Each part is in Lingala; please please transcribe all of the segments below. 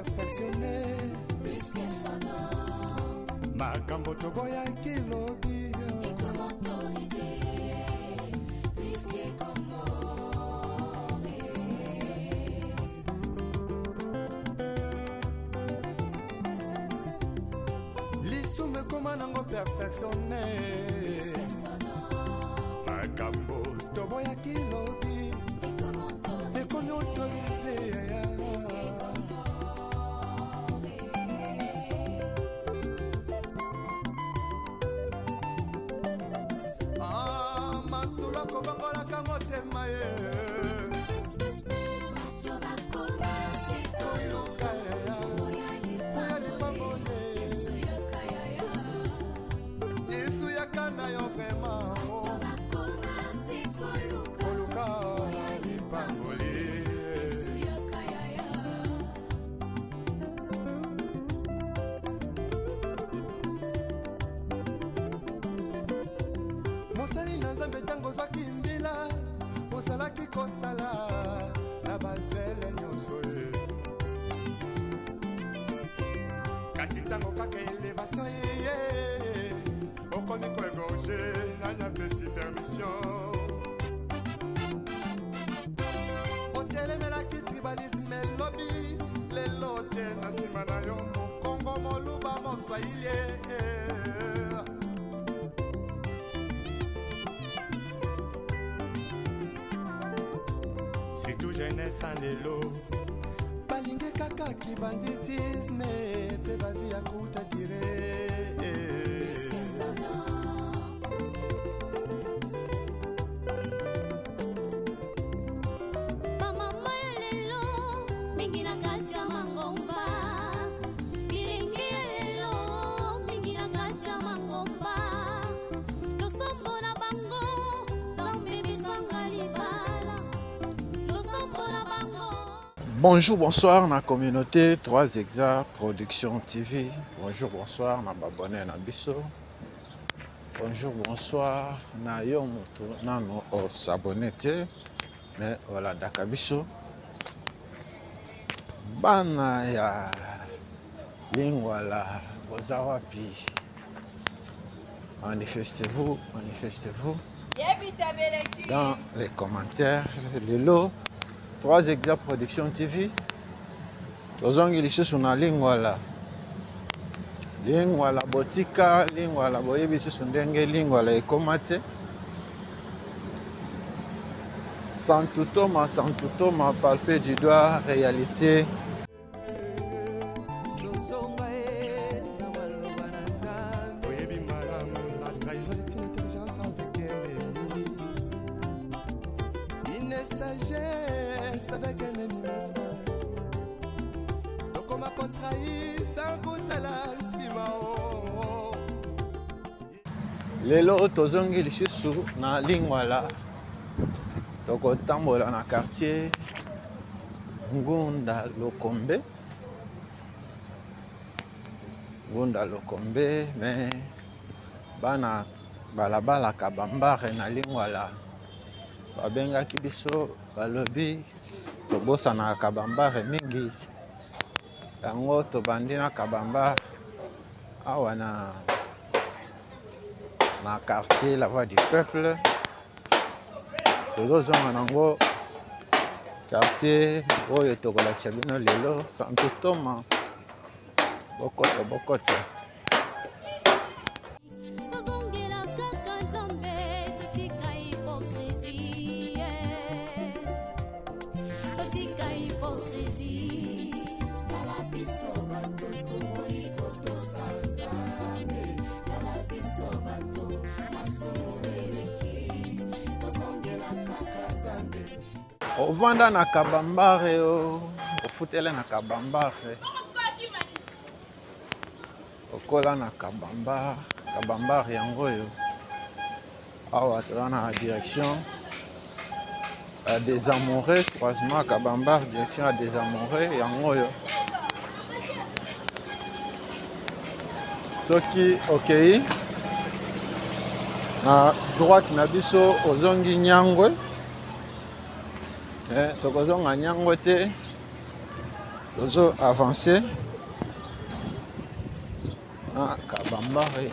perfectionné. Plus que son nom. Makambo toboya kilobi. Et comment autoriser? Plus que comment. L'issume comment nango perfectionné. Plus que son nom. Makambo toboya kilobi. Et comment Et comment autoriser? Plus que masula kobangolaka motema ye. bato bakoma sekoluka oya lipambole yesu yakayaya Yesu yakana yo vraiment. bato bakoma sekoluka Koluka lipangoli. yesu yakayaya Mosali na Nzambe ntango ozwaki mbila ozalaki kosala na bazele nyonso ye. Kasi ntango kaka elevation yeye okomi koegorge nanyapesi permission. Otelemelaki tribalisme elobi lelo tie na nsima na yo mokongo moluba moswahili. Surtout jeunesse en lelo balingi kaka kibanditisme pe bavi ya kuta dire. plus que son nom. bamama ya lelo mingi na kati ya mangomba bilingi ya lelo mingi na kati ya mangomba losombo na bango nzambe bisanga libala losombo na bango. Bonjour, bonsoir na communauté 3 Exa Production TV. Bonjour, bonsoir na babone na biso. Bonjour, bonsoir na yo moto nano o s'abonner te. Mais voilà daka biso. Bana ya lingwala boza wapi. Manifestez-vous, manifestez-vous dans les commentaires. Lelo 3 Exa Production TV. Tozongi lisusu na lingwala. Lingwala botika, lingwala boyebi lisusu ndenge lingwala ekoma te. Santutoma, palper du doigt, réalité. Oyebi malamu la trahison est une intelligence avec ennemi. Une sagesse avec un ennemi frère. Donc on m'a contrahi sans goûter la sima. Lelo tozongi lisusu na lingwala. Tokotambola na quartier Ngunda Lokombe. Ngunda Lokombe, mais bana balabala kabambare na lingwala. Babengaki biso balobi tobosa na kabambare mingi. Yango tobandi na kabambare awa na quartier La Voix du Peuple. Tozozonga nango quartier oyo tokolakisa bino lelo Santutoma bokoto. tozongela kaka nzambe totika hypocrisie totika hypocrisie tala biso bato tomoyi kotosa nzambe tala biso bato masumu eleki tozongela kaka nzambe. Ovanda na kabambare ofutele na kabambare okola na kabambare yango oyo awa toza na direction à Desamoureux, croisement kabambare direction à Desamoureux yango oyo soki okei na droite na biso ozongi Nyangwe. Tokozonga Nyangwe te tozo avancer na Kabambare.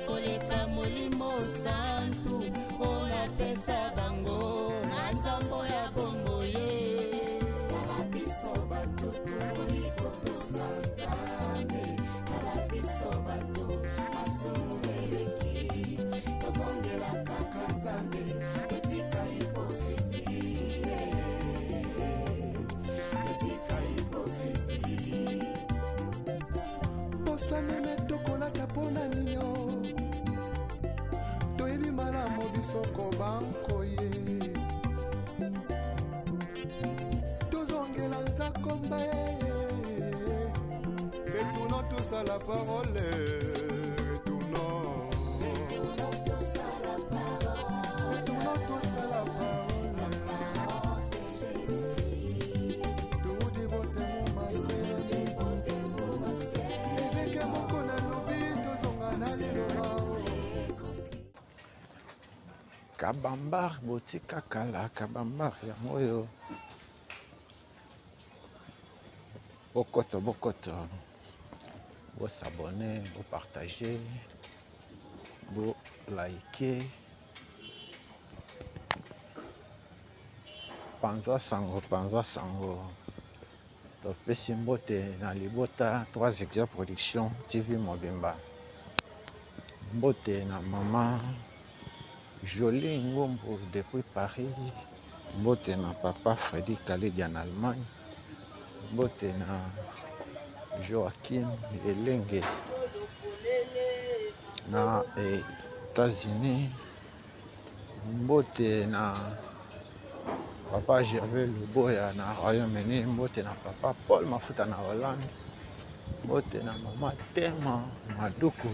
koleka molimo santu ona pesa bango na nzambo ya bongo ye kala biso bato toiko tosanzambe kala biso bato asumueleki tozongela kaka nzambe etika hipokrisi etika hipokrisi bosameme tokolaka mpona nino toyebi malamu bisoko bankoye tozongela nzakomba retournons tous à la parole retournons tous à la parole toudi botemo mase ebeke moko na lobi tozonga na liloba Kabambare botika kala Kabambare yango oyo bokoto bo s'abonner, bo partager, bo liker. Panza sango topesi mbote na libota 3 Exa Production TV Mobimba. Mbote na mama Jolie Ngombo depuis Paris. Mbote na papa Freddy Khaled en Allemagne. Mbote na Joachim Elenge na États-Unis. Mbote na papa Gervais Luboya na Royaume-Uni. Mbote na papa Paul Mafuta na Hollande. Mbote na mama Tema Maduku.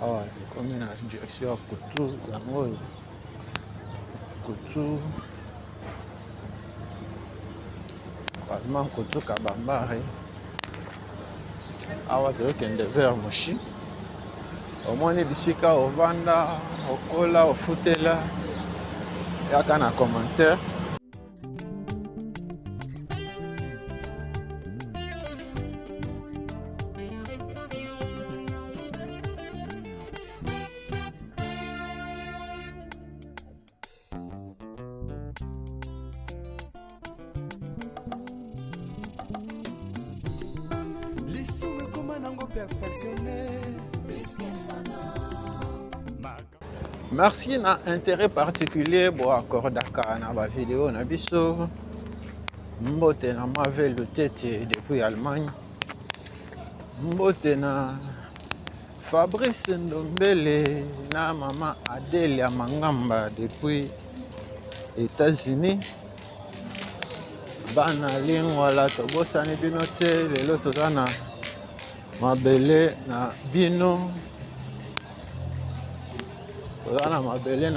Awa komi na direction ya Kutu yango Kutu Basman Kutu Kabambare. Awa tokende vers Moshi. Omoni bisika ovanda okola ofutela yaka na commentaire. lisumu ekoma nango perfectionné. Merci na intérêt particulier bo accordaka na ba vidéo na biso. Mbote na Mavel Lutete depuis Allemagne. Mbote na Fabrice Ndombele na mama Adelia Mangamba depuis États-Unis. Bana lingwala tobosani bino te lelo toza na mabele na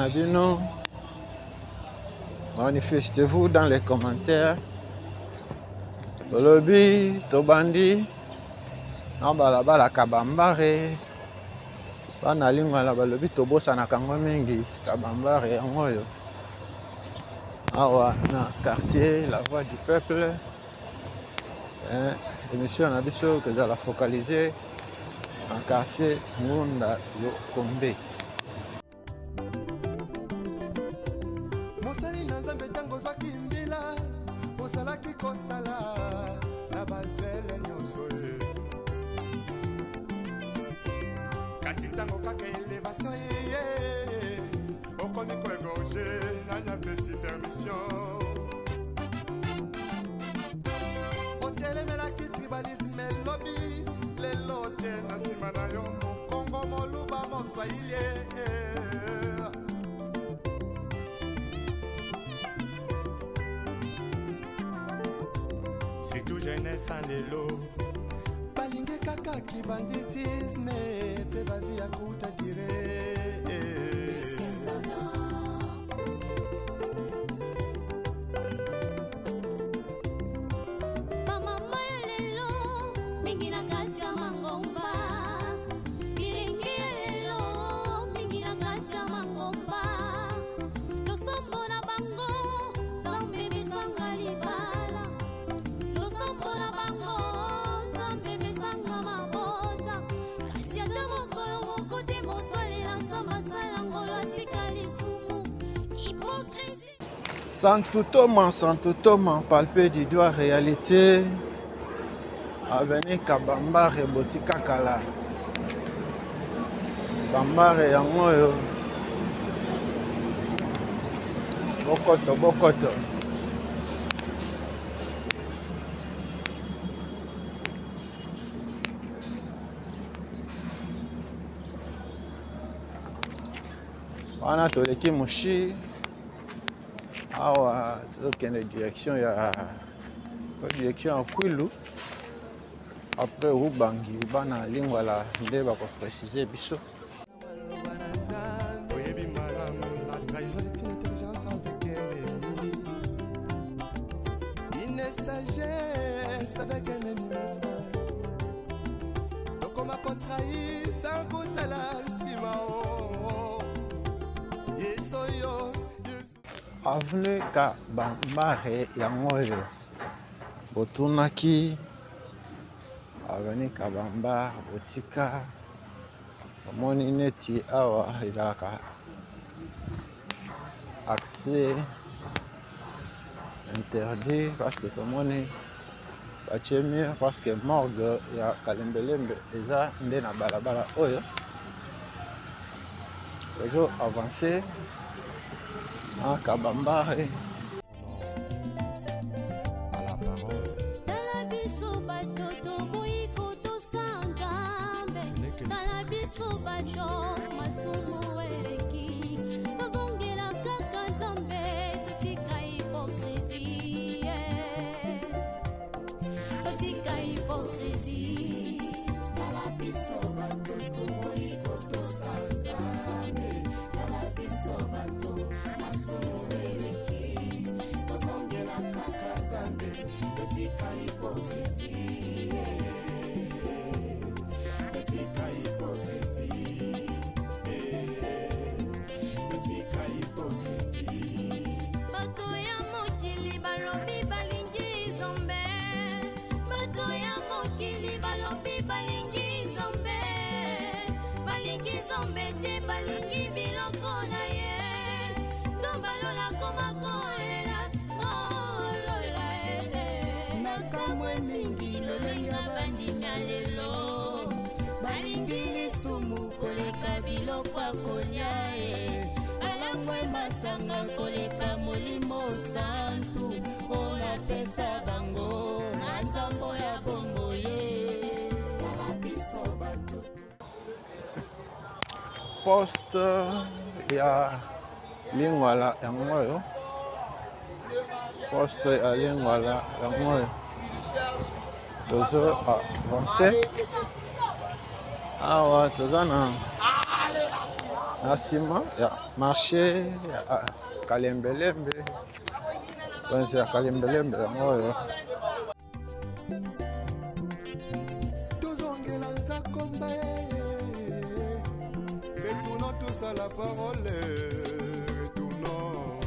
bino. Manifestez-vous dans les commentaires. Tolobi, Tobandi, Nabalabala Kabambare, Bana Lingala Balobi, Tobosa Nakango Mingi, Kabambare, Angoyo. Awa, na quartier, la voix du peuple. Émission Nabiso que je la focaliser en quartier Munda Yokombe. mosali na nzambe ntango ozwaki mbila ozalaki kosala na bazele nyonso ye kasi ntango kaka elevation ye okomi koegorge nani apesi permission otelemelaki tribalisme elobi lelo tie na nsima na yo mokongo moluba moswahili surtout jeunesse en lelo balingi kaka kibanditisme mpe bavi ya kuta dire bamama ya lelo mingi na kati ya mangomba bilingi ya lelo mingi na kati ya mangomba losombo na bango nzambe bisanga libala Santo Thomas, palpé du doigt réalité. Avenue Kabambare Botika Kala. Bambare yango Bokoto. Wana toleki mushi awa tokende direction ya Kwilu. Après Ubangi bana lingwala nde bako préciser biso. Oyebi malamu, la trahison est une intelligence avec ennemi. Une sagesse avec un ennemi frère. Donc on m'a contrahi sans goûter la simao. Yesoyo. Avenue Kabambare yango botunaki Avenue Kabambare Botika omoni neti awa ezalaka accès interdit parce que tomoni batie mur parce que morgue ya Kalembelembe eza nde na balabala oyo ezo avancer à Kabambare. Masanga koleka molimo santu ona pesa bango nzambo ya bongo ye biso bato Poste ya lingwala yango oyo poste ya lingwala yango oyo tozo avancer awa toza na nsima ya marché ya Kalembelembe kwanza ya Kalembelembe yango oyo tozongela nzakomba retournons tous à la parole retournons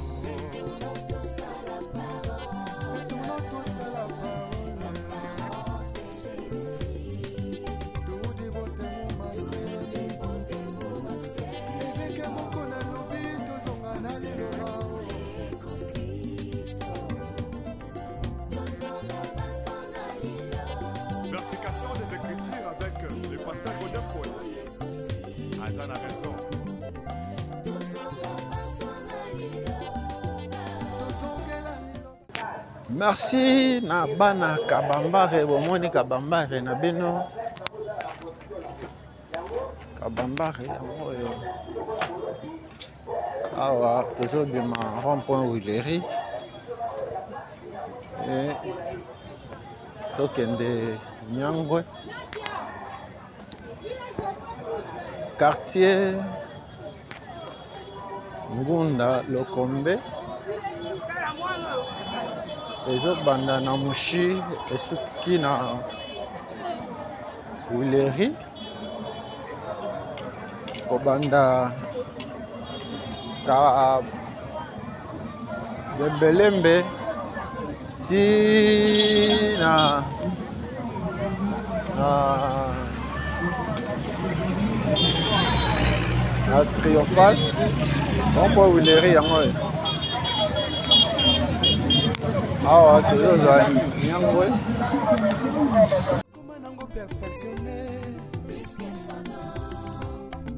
tous à la parole toudi botemo mase eveke moko na lobi tozonga na liloba Verification des écritures avec le pasteur Godin Paul. Azan a raison. merci na bana Kabambare bomoni Kabambare na bino Kabambare yango oyo awa tozobima rond-point Willery et tokende Nyangwe quartier Ngunda Lokombe ezobanda na mushi esuki na Willery kobanda ka Bebelembe ti na triomphal bon pour Willery yango awa tozozwa nyangwe Comment nango perfectionné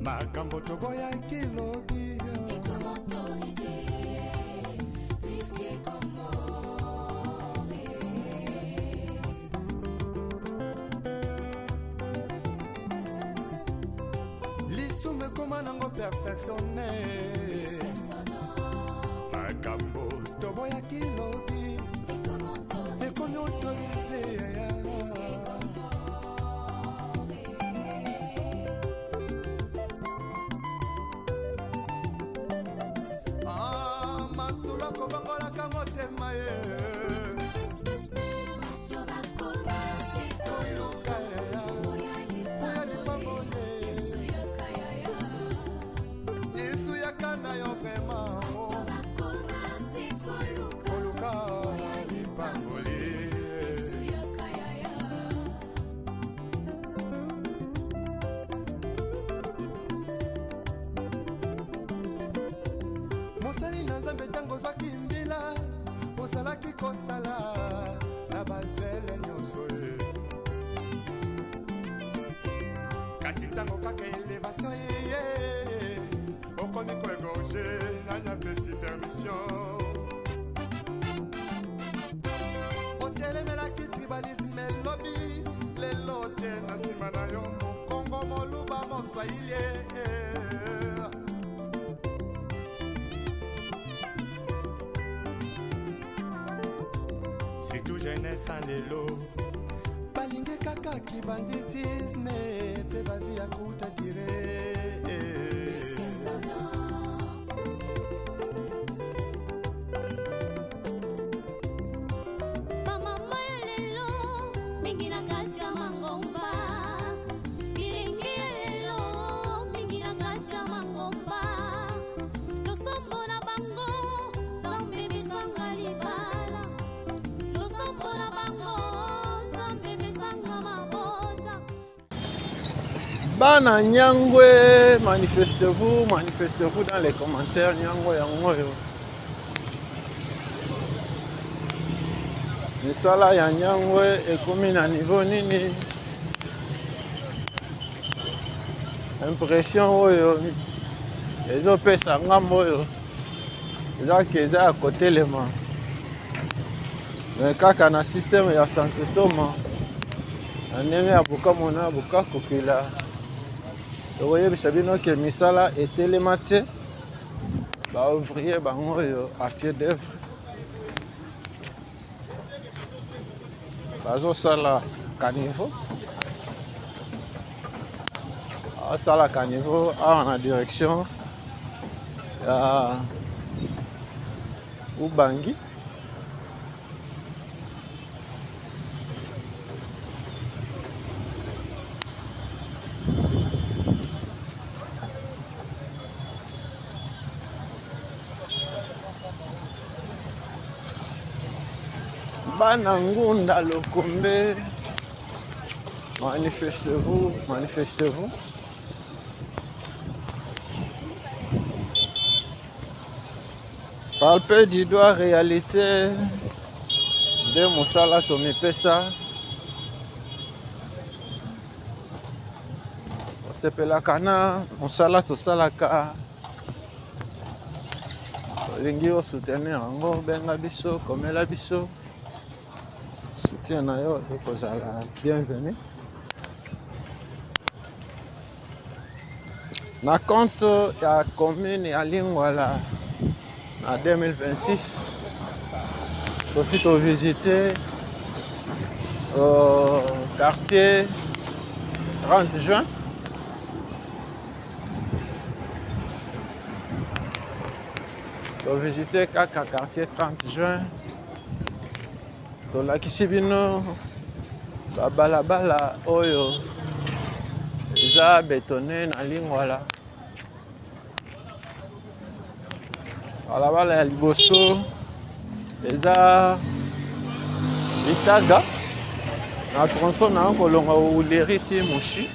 makambo toboya kilobi lisume comment nango perfectionné makambo toboya kilobi ekomi autorisé masula kobangolaka motema ye yesu yakana yo vrema koluka lipangoli mosali na nzambe ntango ozwaki mbila ozalaki kosala na bazele nyonso ye kasi ntango kaka elevation yeye okomi koegorge nanyapesi permission otelemelaki tribalisme elobi lelo tie na nsima na yo mokongo moluba moswahili surtout jeunesse en lelo balingi kaka kibanditisme pe bavi ya kuta dire bamama ya lelo mingi na kati ya mangomba bilingi ya lelo mingi na kati ya mangomba losombo na bango nzambe misanga libala losombo na bango nzambe misanga mabota bana nyangwe manifestez-vous dans les commentaires nyangwe yango oyo misala ya nyangwe ekomi na niveau nini impression oyo ezopesa ngambo oyo ezaki eza ya kotelema me kaka na systeme ya santé toma na ndenge ya bokamona bokakokila tokoyebisa bino ke misala etelema te baouvrier bango oyo a pied d'œuvre bazosala caniveau asala caniveau awa na direction ya Ubangi bana ngunda lokombe manifestez-vous palpe du doigt réalité de mosala tomipesa osepelaka na mosala tosalaka olingi osoutenir yango benga biso komela biso soutien na yo ekozala bienvenu na compte ya commune ya Lingwala na 2026 aussi visiter au quartier 30 juin visiter kaka quartier 30 juin tolakisi bino babalabala oyo eza bétonné na Lingwala balabala ya liboso eza Itaga na tronçon na kolonga uleri ti Mushi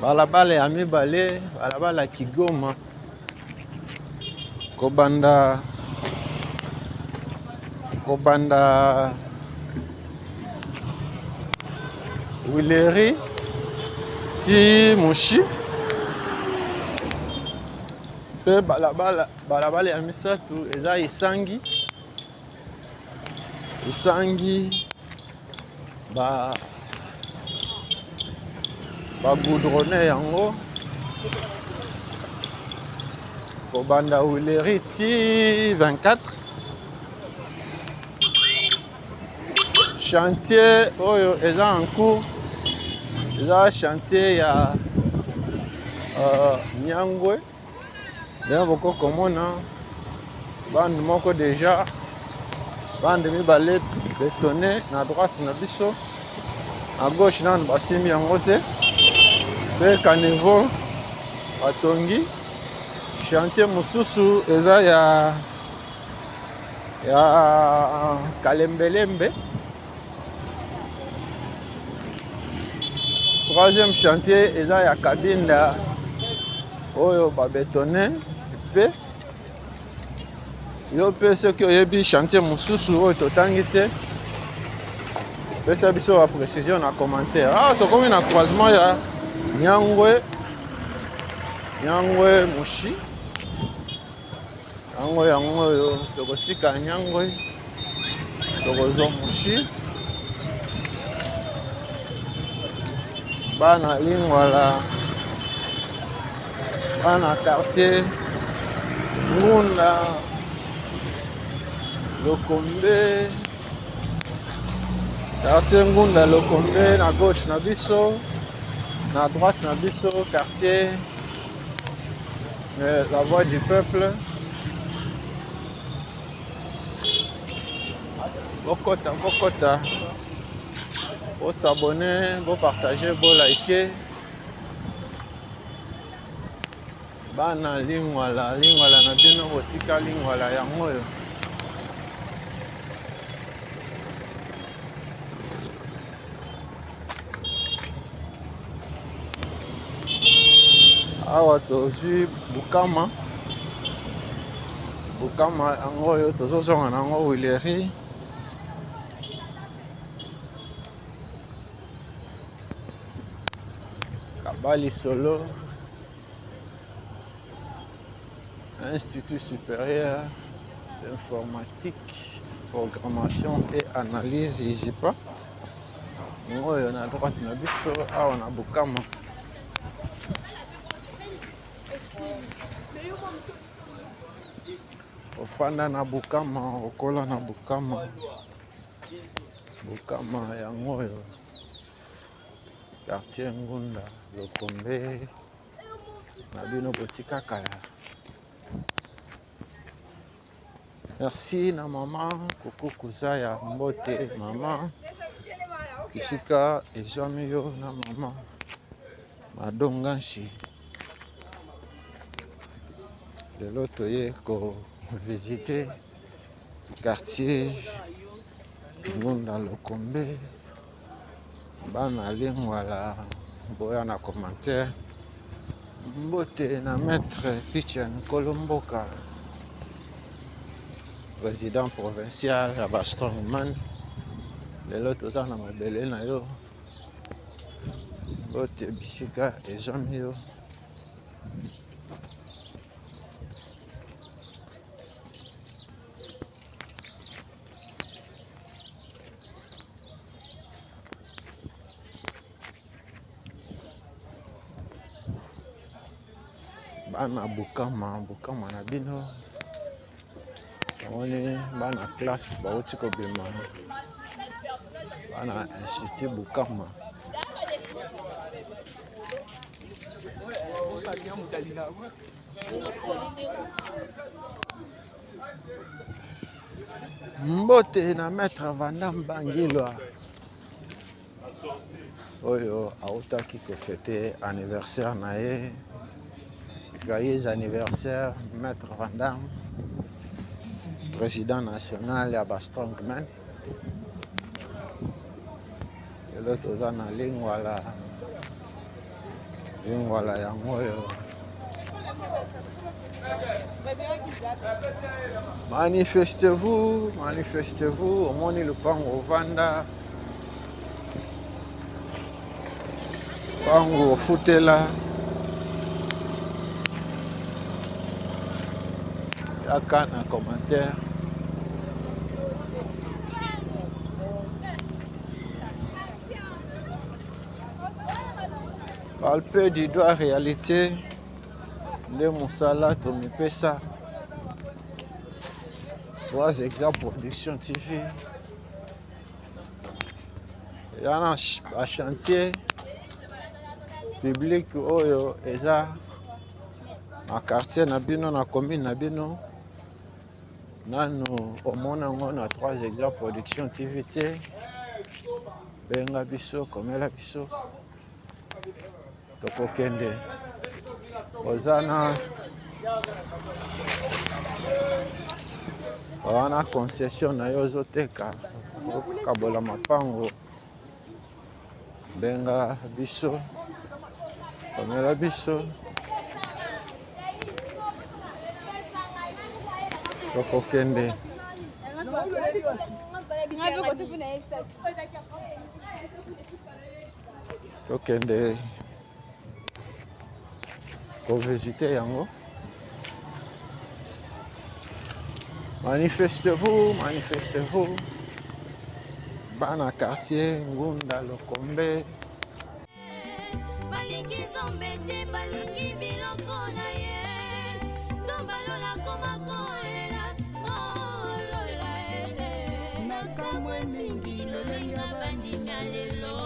balabala ya mibale balabala Kigoma kobanda kobanda Wileri ti Mushi pe balabala ya misatu eza isangi bagoudrone yango kobanda Wileri ti 24 chantier oyo eza en cours eza chantier ya Nyangwe nde bokokomona bande moko déjà bande mibale bétonné na droite na biso à gauche nanu basimbi yango te mpe caniveau batongi chantier mosusu eza ya kalembelembe. Troisième chantier eza ya Kabinda oyo babétonné pe yo pe soki oyebi chantier mosusu oyo totangi te pesa biso ba précision na commentaire. Tokomi na croisement ya Nyangwe Mushi yango oyo tokosika Nyangwe tokozwa Mushi bana Lingwala bana quartier Ngunda Lokombe quartier Ngunda Lokombe na gauche na biso na droite na biso quartier la voix du peuple. Bokota bo s'abonner, bo partager, bo liker. Bana Lingwala na bino botika Lingwala yango oyo. Awa tozwi Bukama yango oyo tozozonga nango Wileri. Kabali Solo Institut supérieur d'informatique, programmation et analyse ISIPA. Oyo na droite na biso awa na Bukama. Ofanda na Bukama, okola na Bukama yango oyo quartier Ngunda Lokombe na bino botika kala. Merci na mama Koko Kuzaya Mbote mama kisika ezwami yo na mama Madonganshi. Lelo toye ko visiter quartier Ngunda Lokombe. Bana Lingwala boya na commentaire. Mbote na maître Pichani Kolomboka, président provincial ya Strongman. Lelo toza na mabele na yo. Mbote bisika ezwami yo. Bana Bukama na bino. Omoni bana classe bauti kobima. Bana institut Bukama. Mbote na maître Vandam Bangilwa. Oyo autaki ko fêter anniversaire na ye. Joyeux anniversaire, Maître Vandam, président national à Strongman. Et l'autre Lingwala yango oyo Manifestez-vous, manifestez-vous, au moins le pango vanda, pango futela, yaka na commentaire. Palper du doigt réalité, le Moussala, Tommy Pessa. 3 exemples production TV. Il y a un chantier public oyo eza na quartier na bino na commune na bino. Nanu omona ngo na 3 exemples production TV te. Benga biso komela biso. Tokokende. Ozana wana concession na yo zoteka kabola mapango benga biso komela biso tokokende tokende kovisite yango. Manifestez-vous, manifestez-vous. Bana quartier, Ngunda, Lokombe. Balingi zombete, balingi biloko na ye. Tombalola koma kolela, kolola ele. Nakamwe mingi lolenga bandimya lelo.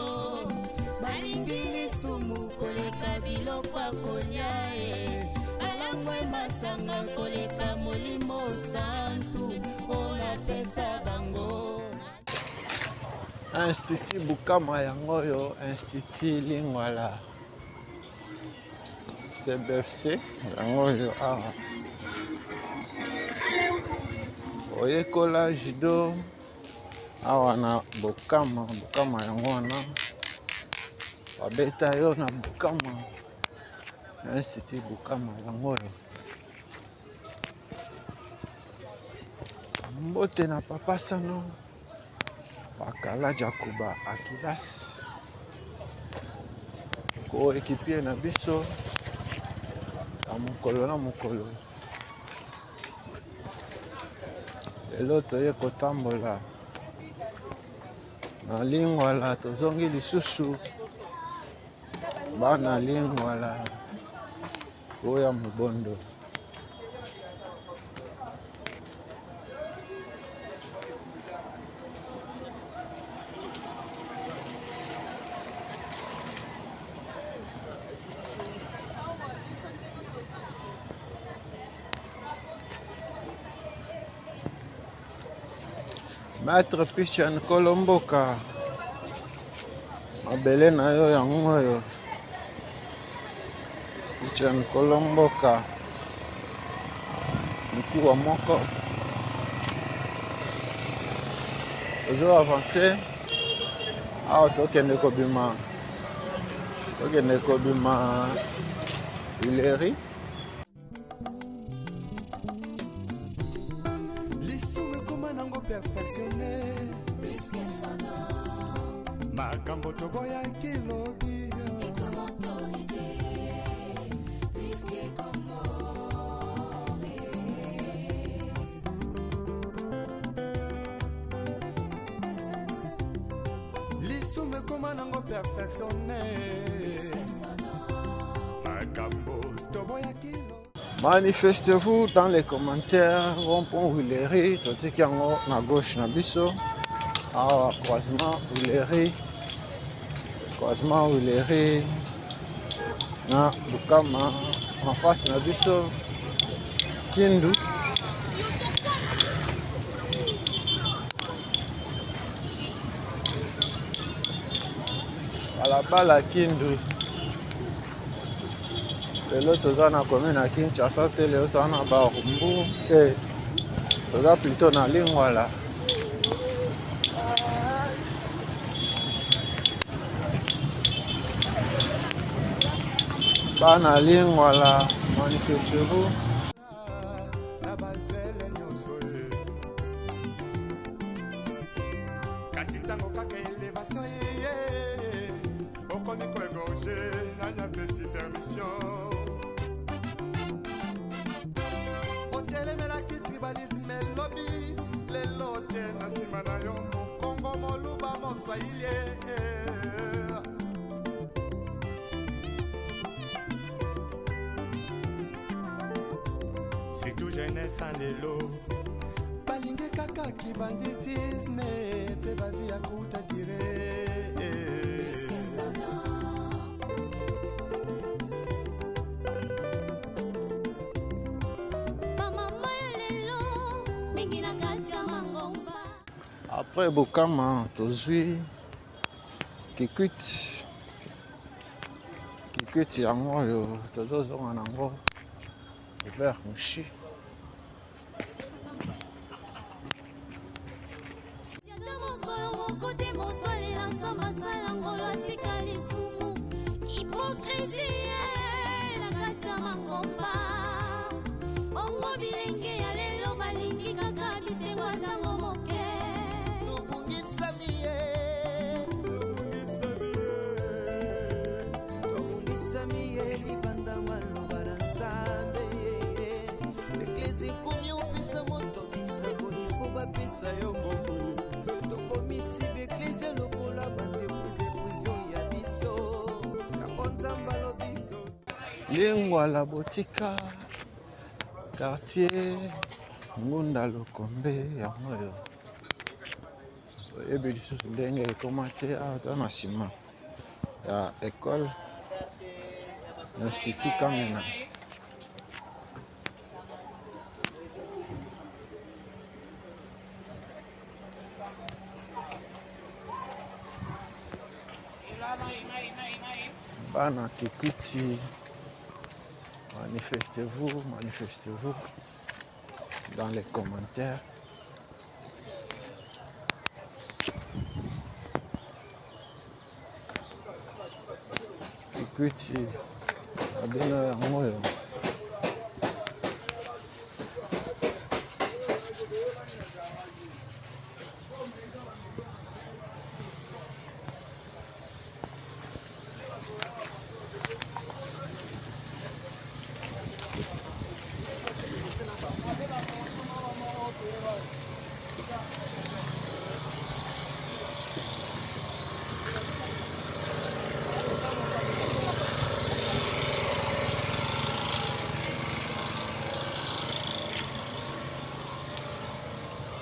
Balingi lisumu koleka biloko akolia e. Balangwe masanga koleka molimo santu. Ona pesa bango. Institut Bukama yangoyo, Institut Lingwala CBFC yangoyo awa. Oyekola judo awa na Bukama, Bukama yango wana. Wabeta yo na Bukama. Institut Bukama yangoyo. Mbote na papa sano. Bakala Jakuba Akilas ko ekipie na biso na mokolo lelo toye kotambola na Lingwala tozongi lisusu bana Lingwala oya Mobondo. Maître Pichan Kolomboka mabele na yo yango yo Pichan Kolomboka mkuwa moko ozo avancer awa tokende kobima Huilery. Perfectionné makambo toboya kilobi lisume koma nango perfectionné makambo toboya kilobi. Manifestez-vous dans les commentaires. Rond-point Huilery, totiki yango na gauche na biso. Awa croisement Huilery na Bukama en face na biso Kindu. Balabala Kindu. Lelo toza na commune na Kinshasa te, lelo toza na Barumbu te, toza plutôt na Lingwala. Bana Lingwala manifestez-vous. na bazele nyonso ye kasi ntango kaka elevation ye okomi koegorge nanyapesi permission otelemelaki tribalisme elobi lelo tie na nsima na yo mokongo moluba moswahili surtout jeunesse en lelo balingi kaka kibanditisme pe bavi ya kuta dire Après Bokama, tozwi Kikwit yango oyo tozozonga nango vers Mushi. Lingwa la botika quartier Ngunda Lokombe yango oyo oyebi lisusu ndenge ekoma te awa toza na nsima ya école institut Kamena. Bana Kikwiti, manifestez-vous dans les commentaires. Kikwiti, abena yango oyo.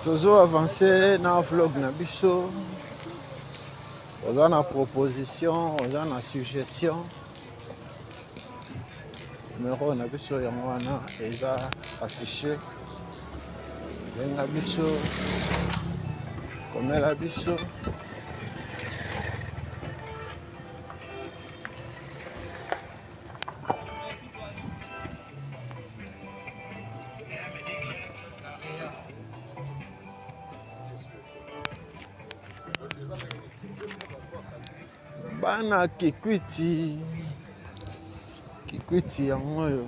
Toujours avancé dans le vlog na biso. On a une proposition, on a une suggestion. Numéro na biso yango wana eza affiché. Benga biso, komela biso. Bana Kikwiti yango oyo.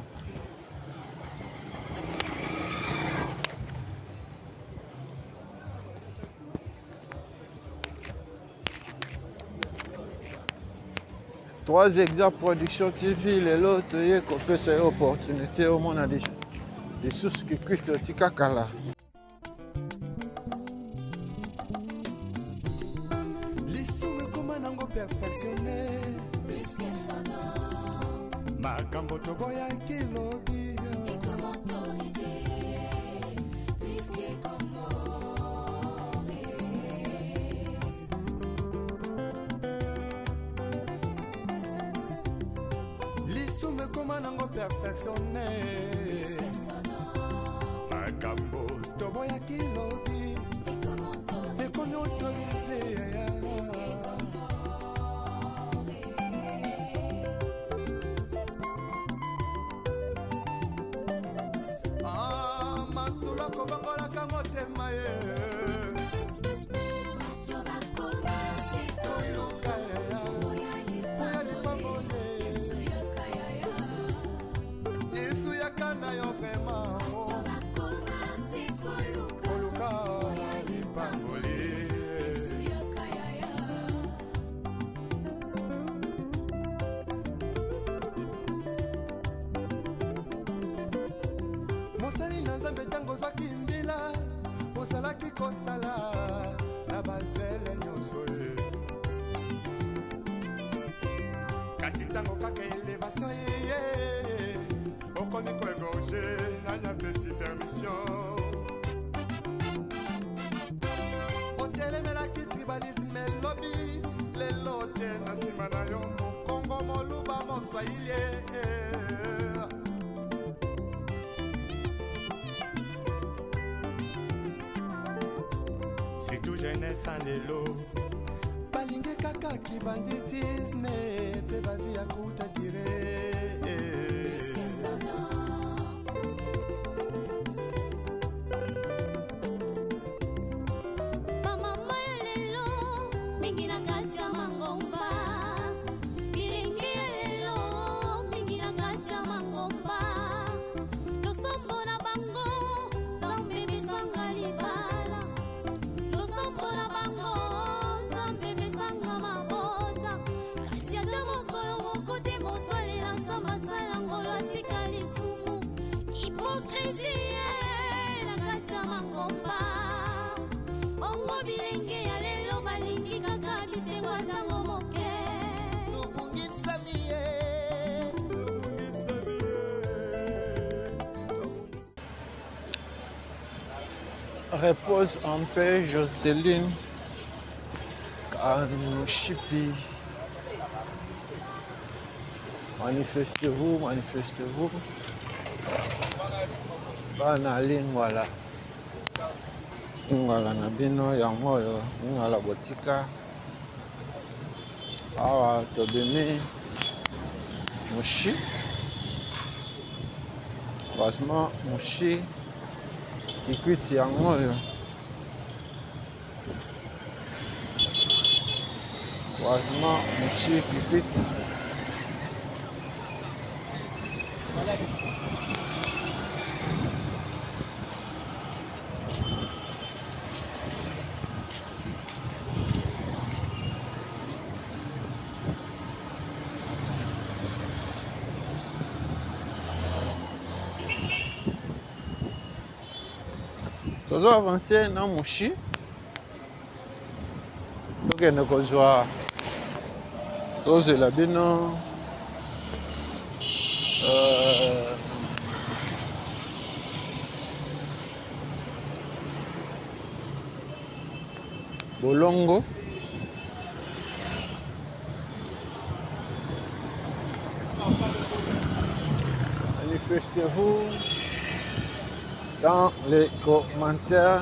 Trois exemples production TV lelo toye kopesa yo opportunité au mona des sources Kikwiti otika kala. perfectionné makambo toboyaki lobi lisumu ekoma nango perfectionné makambo toboyaki lobi ekomi autorisé kobangolaka motema ye Yesu ntango kaka elevation yeye okomi koegorge nani apesi permission otelemelaki tribalisme elobi lelo tie na nsima na yo mokongo moluba moswahili surtout jeunesse en lelo balingi kaka kibanditisme mpe bavi ya kuta dire Repose en paix, Jocelyne Kanouchipi. Manifestez-vous, manifestez-vous. Bana lingwala. Lingwala na bino yango yo, lingwala botika. Awa tobimi Mushi. Croisement Mushi. Ikwiti yango yo. Croisement Mushi Ikwiti. Tozo avancer na Mushi. Tokende kozwa tozela bino Bolongo. Manifestez-vous dans les commentaires.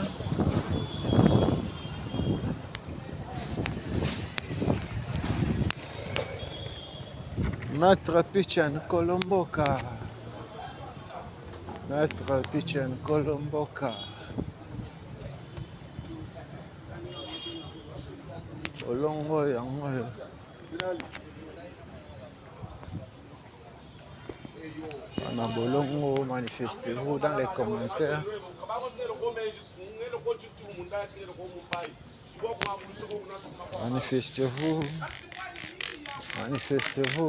Maître Pichen Kolomboka. Maître Pichen Kolomboka. Bolongo yango yo. On a Bolongo, manifestez-vous dans les commentaires. Manifestez-vous. Manifestez-vous.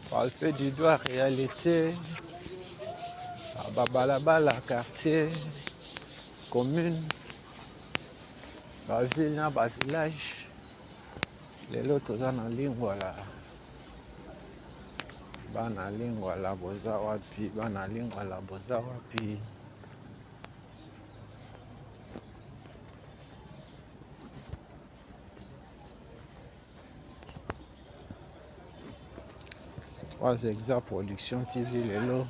Palpez du doigt réalité. Babalabala, quartier, commune, la ville, le village. Les autres sont en ligne, voilà. Bana lingwa la boza wapi, bana lingwa la boza wapi. Trois Exacts Production TV lelo.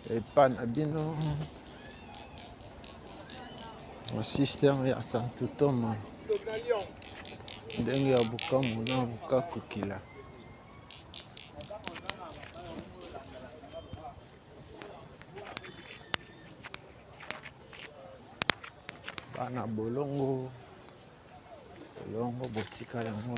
Et panabino. Mon système ya Santutoma. Ndenge ya Bukamu na Bukakukila. Bana bolongo. Bolongo botika yango.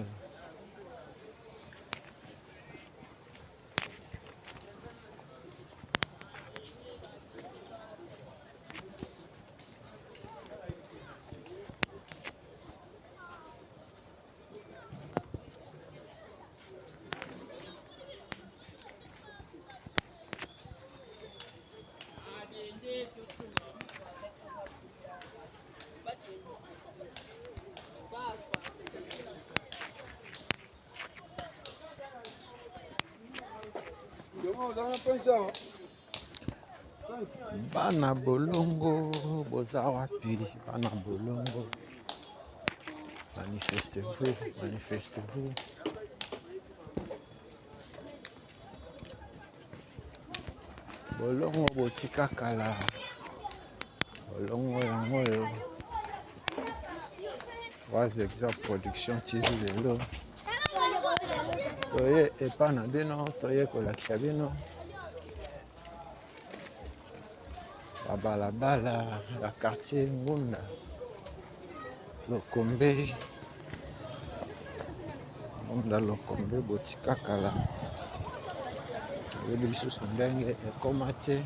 Bana bolongo boza wapi? Bana bolongo, manifestez-vous, manifestez-vous. Bolongo botika kala, bolongo yango yo. 3 exemples production TV lelo. Toye epa na bino, toye kolakisa bino. Balabala, la quartier Ngunda, Lokombe, Ngunda Lokombe, botika kala. Yebi lisusu ndenge ekoma te.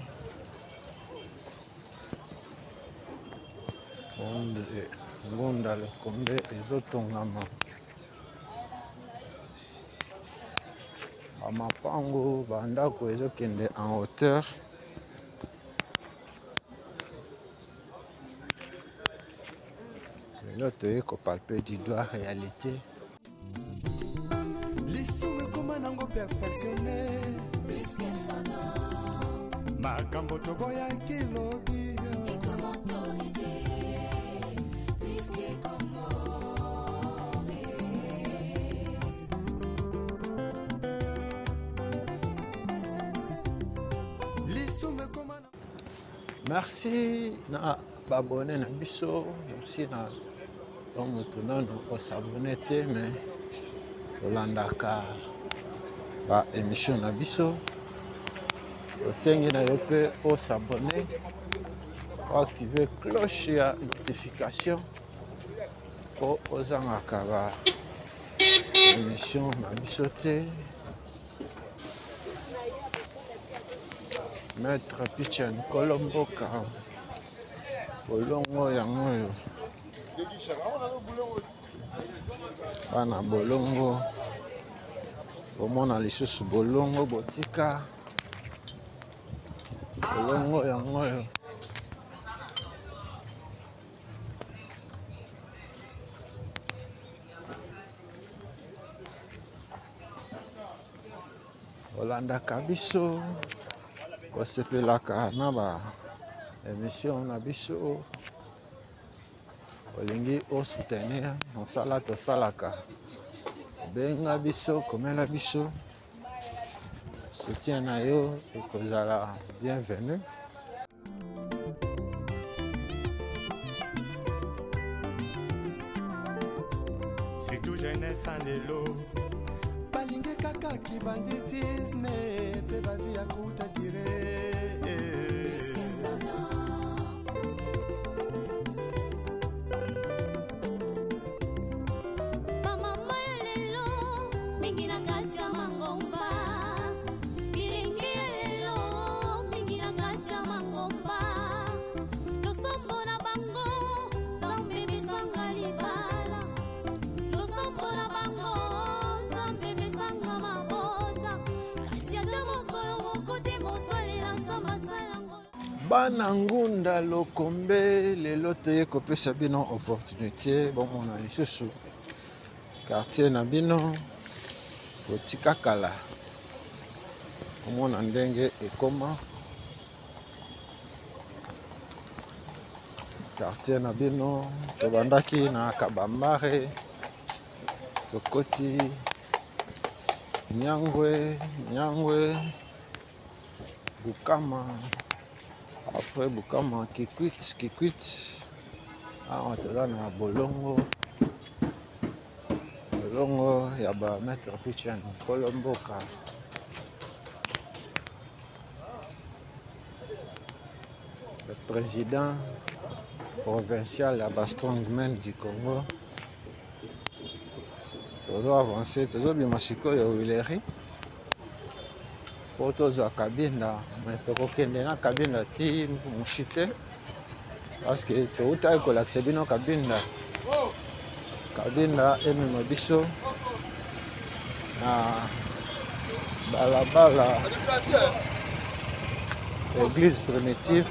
Ngunda Lokombe ezotongama. Bamapango bandako ezokende en hauteur. Là, tu es palper du doigt réalité. lisumu ekoma nango perfectionne makambo toboyaki lobi lisumu ekoma. Merci na babone na biso, merci na moto nano osabone te mais olandaka ba émission na biso osengi na yo mpe osabone oactive cloche ya notification po ozangaka ba émission na biso te. Maître Pichen Kolomboka bolongo yango yo bana bolongo omona lisusu bolongo botika bolongo yango yo olandaka biso osepelaka na ba émission na biso olingi osoutenir mosala tosalaka benga biso komela biso soutien na yo ekozala bienvenu. C'est tout jeunesse en lelo balingi kaka kibanditisme pe bavi ya kuta dire Bana Ngunda Lokombe lelo toye kopesa bino opportunité bomona lisusu quartier na bino botika kala omona ndenge ekoma quartier na bino tobandaki na Kabambare tokoti Nyangwe Bukama. Après Bukama Kikwit on te donne un bolongo ya ba Maître Pichen Kolomboka le président provincial ya ba strongmen du Congo. Tozo avancer tozo bima sikoyo Wileri po tozwa Kabinda mais tokokende na Kabinda ti mushite parce que touta ekolakisa bino Kabinda emema biso na balabala église primitive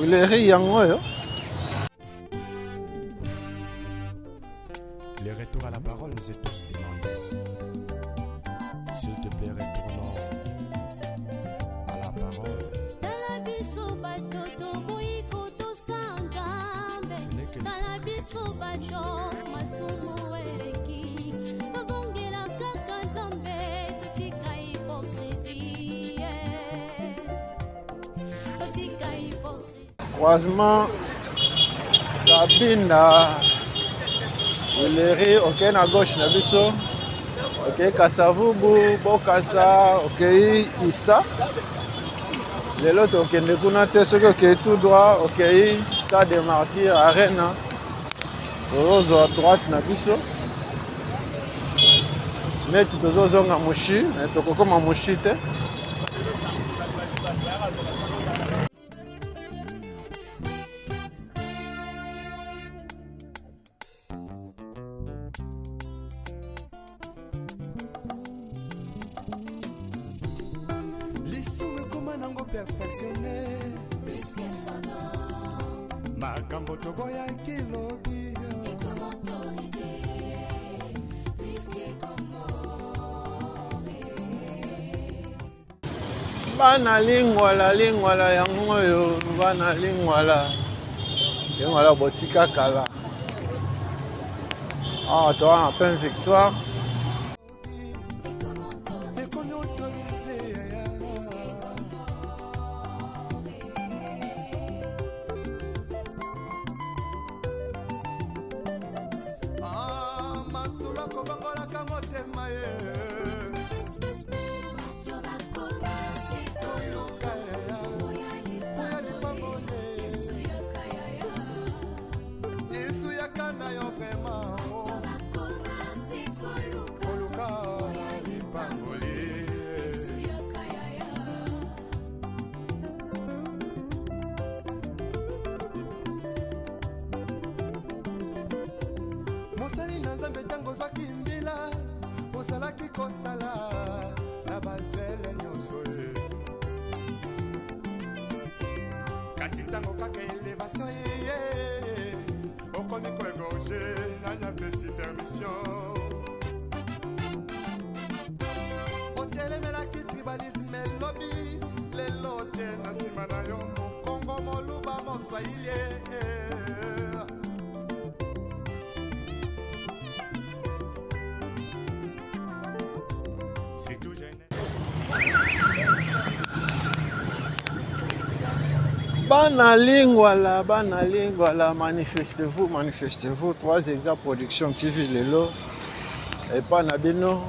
Wileri yango yo retour à la parole nous est tous demandé. S'il te plaît, retournons à la parole. Croisement Kabinda Uleri, ok, na gauche na biso, ok, Kasavubu, Bokassa, ok, Ista. Lelo tokende kuna te soki ok tout droit, ok, Stade des Martyrs, Arena. Tozo à droite na biso. Mais tozozonga Mushi, mais tokokoma Mushi te. Perfectionné makambo toboya kilobi bana lingwala yango oyo bana lingwala botika kala toa na pleine victoire. mosali na nzambe ntango ozwaki mbila ozalaki kosala na bazele nyonso ye kasi ntango kaka elevation yeye okomi koegorge nanyapesi permission otelemelaki tribalisme elobi lelo tie na nsima na yo mokongo moluba moswahili Bana lingwala, manifestez-vous, 3 Exacts Production TV lelo et pas na bino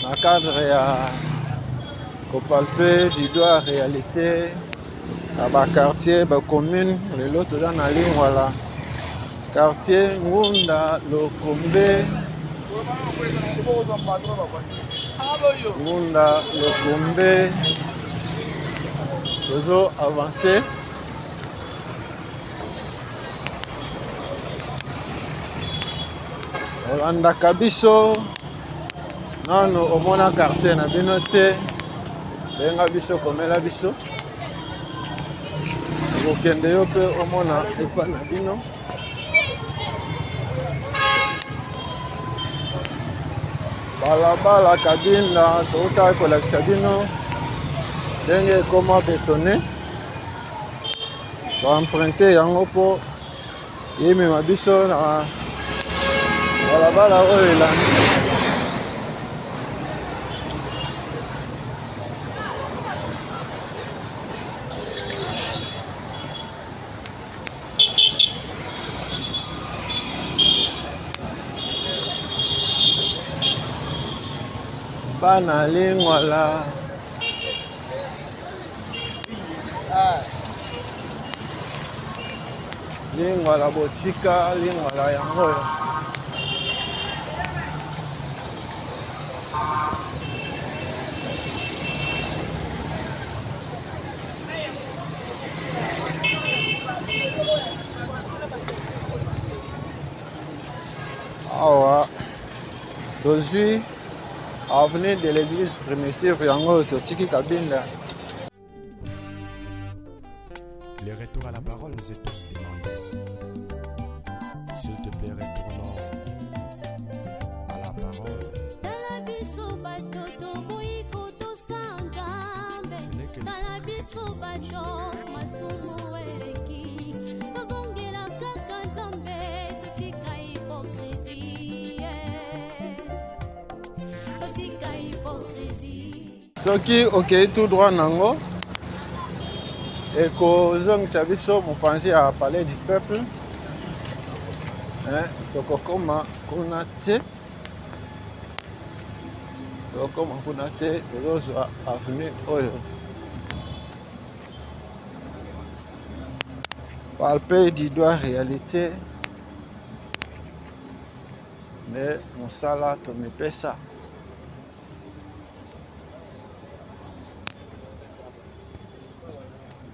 na cadre ya kopalpe du doigt réalité à ba quartier ba commune lelo toza na lingwala quartier Ngunda Lokombe Tozo avancé. Olanda kabiso. Nano omona quartier na bino te. Benga biso komela biso. Okende yo pe omona epa na bino. Balabala Kabinda touta kolakisa bino. Ndenge ekoma bétonné baemprunte yango mpo yemema biso na balabala oyo elandi bana lingwala lingwala botika lingwala yango oyo awa tozwi avenue de l'église primitive yango oyo totiki Kabinda. Le retour à la parole nous est tous demandé. S'il te plaît, retournons à la parole. Tala biso bato toboyi kotosa Nzambe. Ce n'est que le Tala biso bato masumu eleki. Tozongela kaka Nzambe totika hypocrisie. Totika hypocrisie. Soki okei tout droit nango ekozongisa biso mopanzi ya palais du peuple. Tokokoma kuna te, tozozwa avenue oyo palper du doigt réalité mais mosala tomipesa.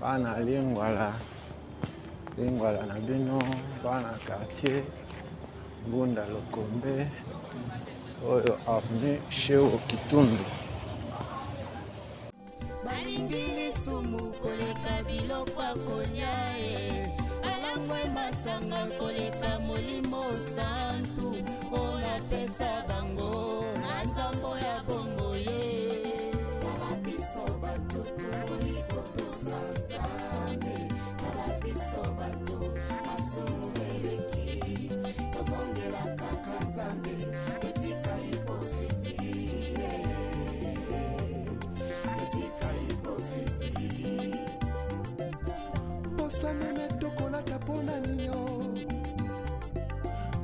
Bana lingwala na bino, bana quartier Ngunda Lokombe oyo avenue Cheo Kitundu. balingi lisumu koleka biloko ya kolia balangwe masanga koleka molimo santu onapesa bango na nzambo ya bombo ye tala biso bato toboyi kotosa Nzambe tala biso bato masumu eleki tozongela kaka Nzambe totika hipokrisie totika hipokrisie posa meme tokolata mpona ninyo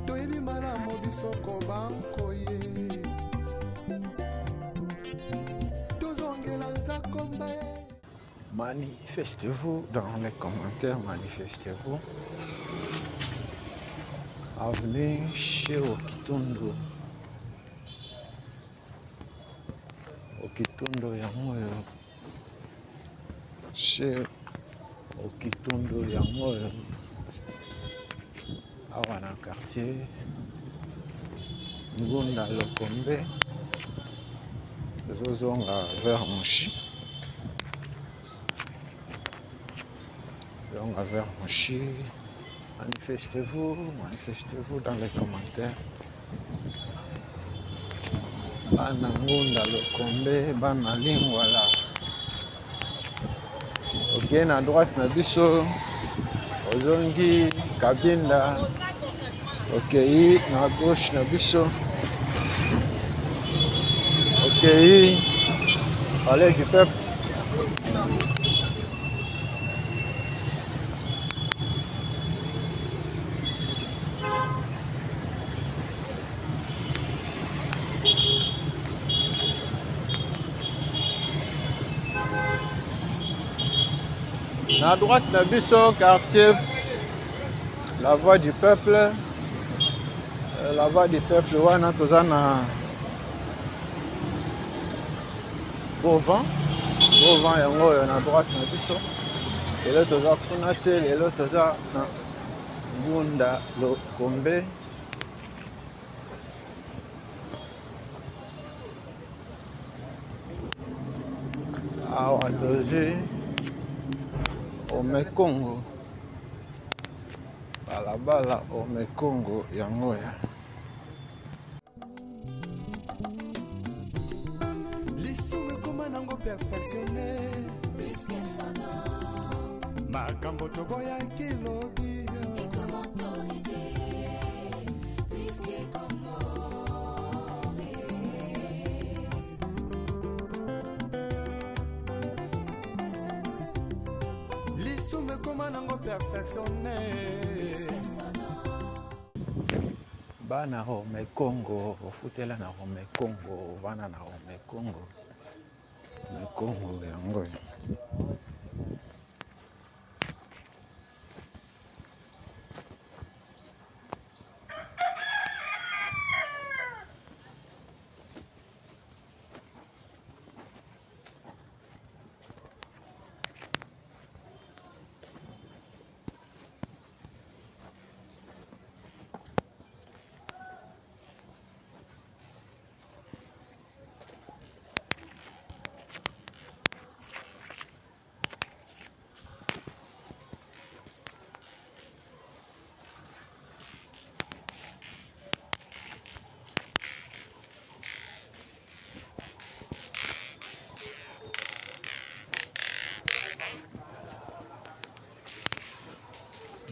toyebi malamu biso kobankoye tozongela nzakomba ye. Manifestez-vous dans les commentaires, manifestez-vous. Avenue Cheo Kitundu. Okitundu yango oyo. Cheo Okitundu yango oyo. Awa na quartier Ngunda Lokombe. Tozozonga vers Moshi. Vers Moshi. Manifestez-vous dans les commentaires. Bana Ngunda Lokombe, bana lingwala. Ok, na droite na biso, ozongi Kabinda. Ok, na gauche na biso. Ok, palais du peuple. À droite, Nabiso, quartier, la voix du peuple. La voix du peuple, wana tozana Beauvant yango na droite Nabiso. Et là, toza Kunate, et là, toza Ngunda Lokombe. Awa tozi Omekongo, balabala Omekongo yango ya lisumu ekoma nango perfectionne makambo toboyaki lobi Comment nango perfectionné bana Omekongo ofutela na Omekongo vana na Omekongo yango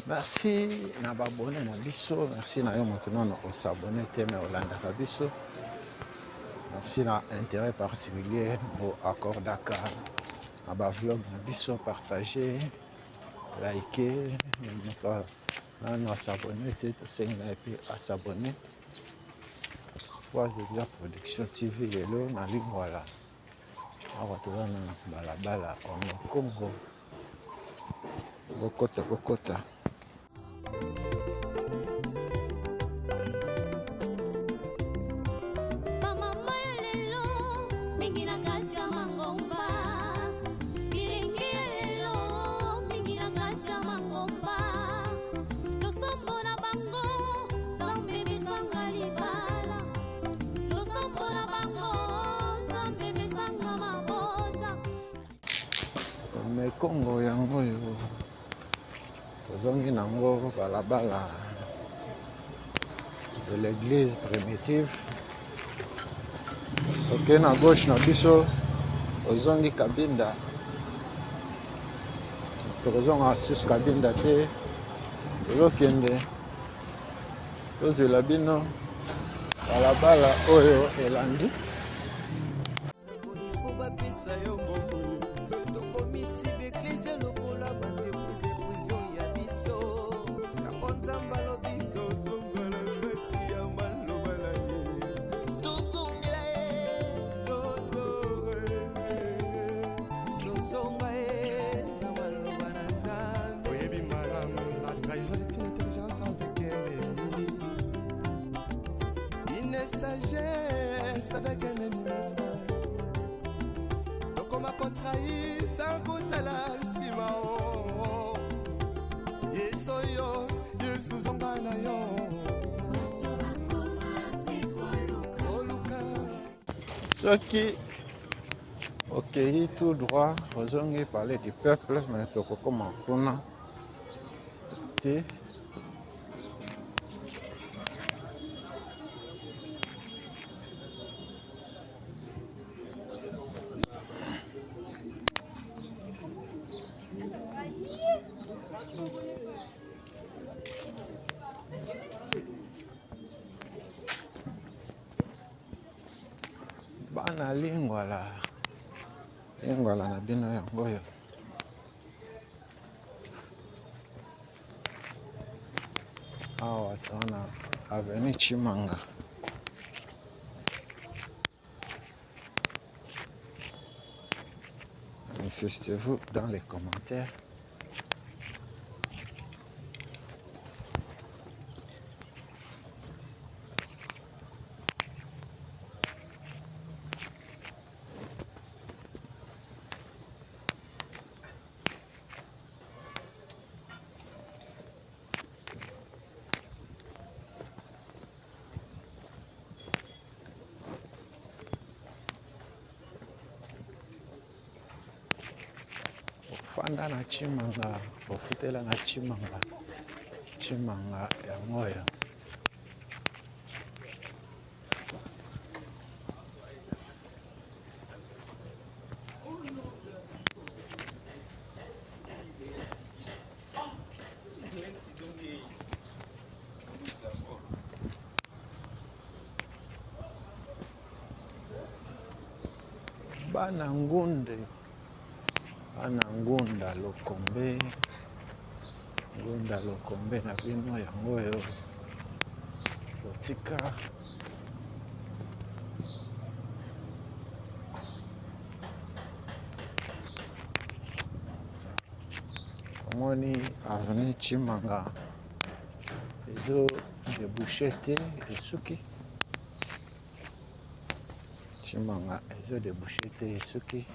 Merci na babone na biso, merci na yo maintenant na s'abonner te mais Olanda biso. Merci na intérêt particulier au accord Dakar. Na ba vlog na biso partager, liker, na s'abonner te to senga et puis à s'abonner. Trois Exact Production TV lelo na lingwala. Awa tozana balabala en Congo. Bokota. Congo yango yo tozongi nango balabala de l'église primitive. Ok, na gauche na biso tozongi Kabinda, tozonga sus Kabinda te tozokende tozela bino balabala oyo elandi. Sagesse avec un ennemi frère. Donc on m'a contrahi sans goûter la simao. Yesoyo, Yesuzongana yo. Ceux qui ok tout droit, vous ont parlé du peuple, mais tout comment on a été. Bana lingwala na bino yango yo. Awa tona avenue Chimanga. Manifestez-vous dans les commentaires. Fanda na Chimanga, ofutela na Chimanga ya moyo. Bana ngunde Ngunda Lokombe na bino yango yo botika omoni avenue Chimanga ezo débouché te esuki. Chimanga ezo débouché te esuki.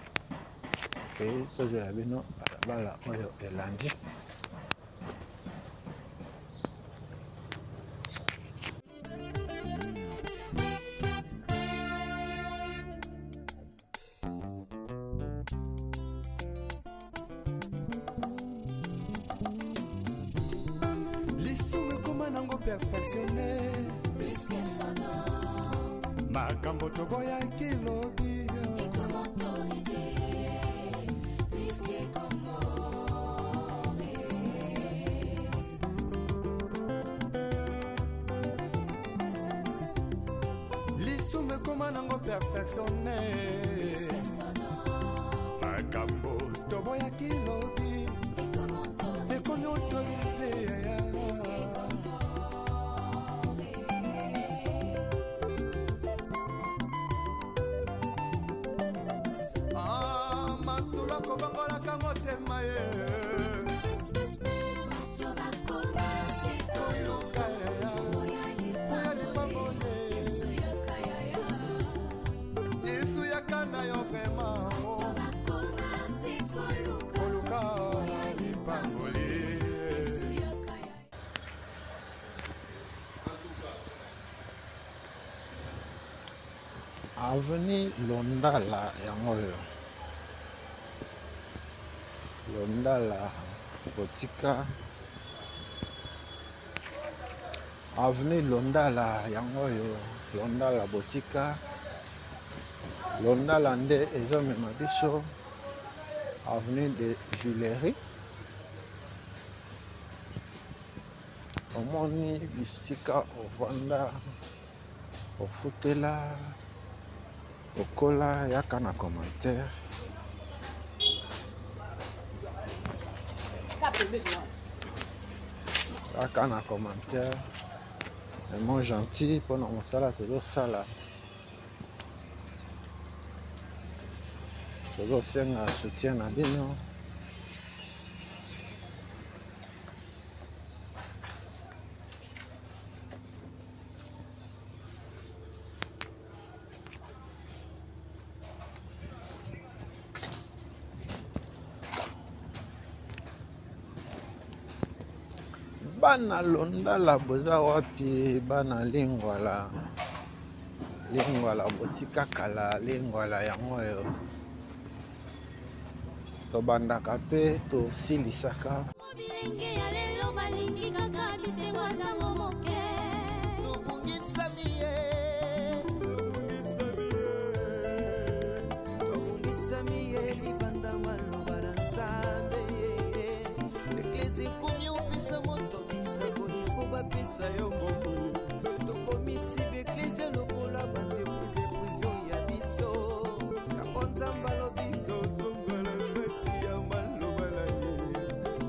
Et tozela bino balabala oyo elandi. Lisume koma nango perfectionné. Makambo toboya kilobi. motema nango perfectionne makambo toboyaki lobi ekomi autorise masolo kobongolaka motema ye Avenue Londala yango yo. Londala Botika. Avenue Londala yango yo. Londala Botika. Londala nde ezomema biso. Avenue de Villery. Omoni bisika ovanda ofutela okola yaka na commentaire. Yaka na commentaire. Et mon gentil pour mon sala toujours sala. Toujours senga soutien na bino. Bana Londala boza wapi bana lingwala botika kala lingwala yango yo tobandaka pe tosilisaka bilenge ya lelo balingi kaka bisengo ntango moke tobungisami ye libanda maloba na nzambe eklesi ekomi opesa moto bapesa yo mbongo tokomisi beklise lokola bandepuse privio ya biso yango nzambe alobi tozonga na kati ya maloba na ye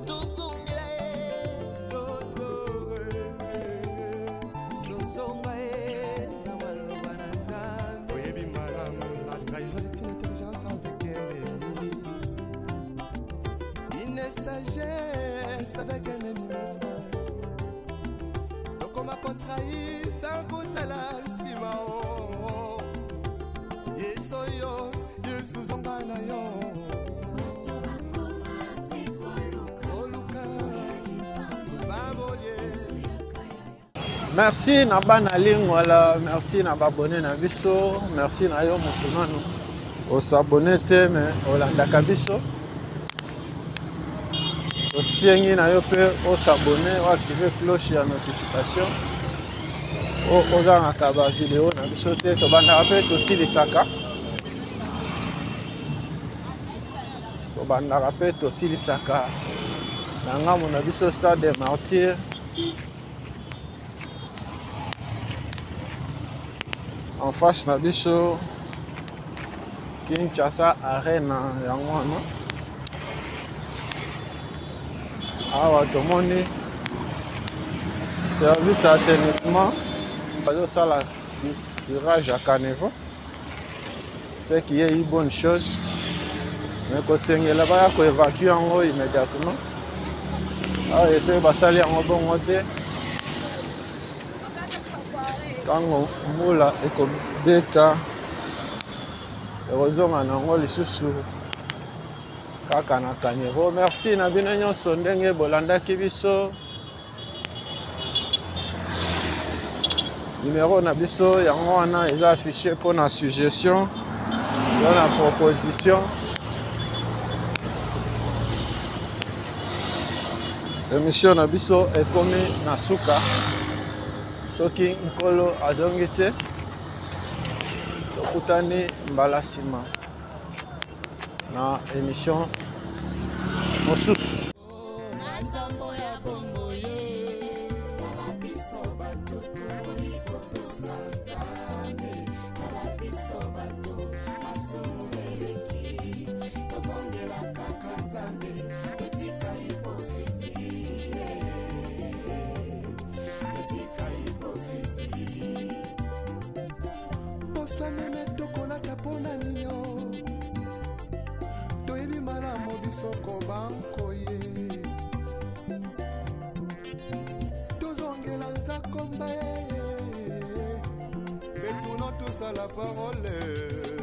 tozongela ye tozonga ye na maloba na nzambe oyebi malamu la trahison est une intelligence avec ennemi une sagesse avec un ennemi ma contrai sans kutala sima o yeso yo yesu zonga na yo merci na bana lingwala merci na babone na biso merci na yo motunano osabone te me olandaka biso osiengi na yo pe osabone oactive cloche ya notification ozangaka ba video na biso te tobandaka pe tosilisaka na ngambo na biso Stade des Martyrs en face na biso Kinshasa Arena yango wana awa tomoni service assainissement bazosala curage à caniveau ce qui est une bonne chose mais kosengela baya koévacue yango immédiatement awa ese basali yango bongo te ntango mbula ekobeta ekozonga nango lisusu kaka na caniveau. Merci na bino nyonso ndenge bolandaki biso numéro na biso yango wana eza affiché pour na suggestion pour na proposition émission na biso ekomi na suka soki nkolo azongi te tokutani mbala nsima na émission mosusu. nzambe etika hipokrisi etika hipokrisi poswanene tokolaka mpona nino toyebi malamu bisoko bankoye tozongela nzakomba etuna tosala parole